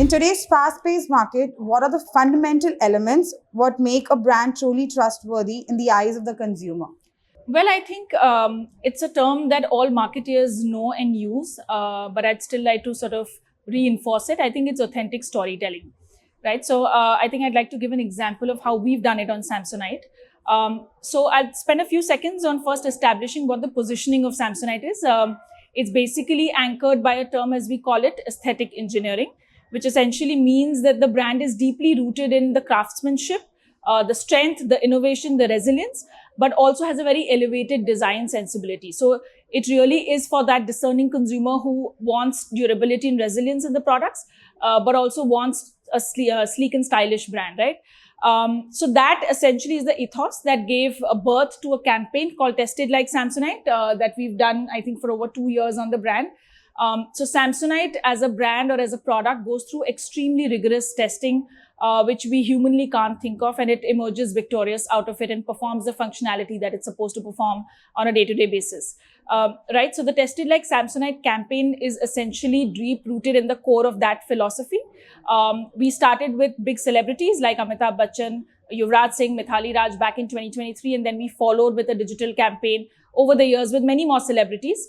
In today's fast-paced market, what are the fundamental elements what make a brand truly trustworthy in the eyes of the consumer? Well, I think it's a term that all marketeers know and use, but I'd still like to sort of reinforce it. I think it's authentic storytelling, right? So I think I'd like to give an example of how we've done it on Samsonite. So I'll spend a few seconds on first establishing what the positioning of Samsonite is. It's basically anchored by a term, as we call it, aesthetic engineering, which essentially means that the brand is deeply rooted in the craftsmanship, the strength, the innovation, the resilience, but also has a very elevated design sensibility. So it really is for that discerning consumer who wants durability and resilience in the products, but also wants a sleek and stylish brand, right? So that essentially is the ethos that gave birth to a campaign called Tested Like Samsonite that we've done, I think, for over 2 years on the brand. So Samsonite as a brand or as a product goes through extremely rigorous testing, which we humanly can't think of, and it emerges victorious out of it and performs the functionality that it's supposed to perform on a day-to-day basis. Right? So the Tested Like Samsonite campaign is essentially deep-rooted in the core of that philosophy. We started with big celebrities like Amitabh Bachchan, Yuvraj Singh, Mithali Raj back in 2023, and then we followed with a digital campaign over the years with many more celebrities.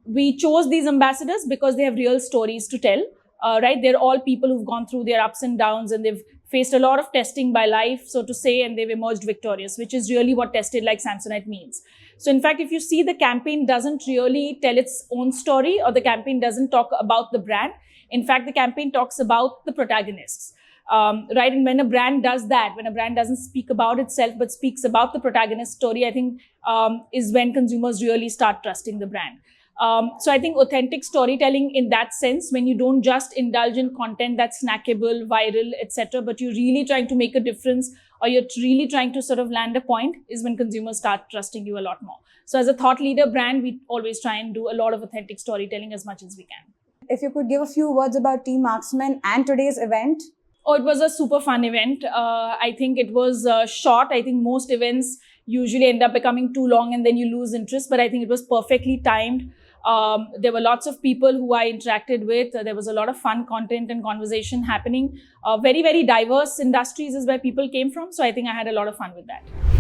We chose these ambassadors because they have real stories to tell. Right? They're all people who've gone through their ups and downs and they've faced a lot of testing by life, so to say, and they've emerged victorious, which is really what Tested Like Samsonite means. So in fact, if you see, the campaign doesn't really tell its own story, or the campaign doesn't talk about the brand. In fact, the campaign talks about the protagonists. Right? And when a brand does that, when a brand doesn't speak about itself, but speaks about the protagonist story, I think is when consumers really start trusting the brand. So I think authentic storytelling in that sense, when you don't just indulge in content that's snackable, viral, etc., but you're really trying to make a difference, or you're really trying to sort of land a point, is when consumers start trusting you a lot more. So as a thought leader brand, we always try and do a lot of authentic storytelling as much as we can. If you could give a few words about Team Marksmen and today's event. Oh, it was a super fun event. I think it was short. I think most events usually end up becoming too long and then you lose interest, but I think it was perfectly timed. There were lots of people who I interacted with. There was a lot of fun content and conversation happening. Very, very diverse industries is where people came from. So I think I had a lot of fun with that.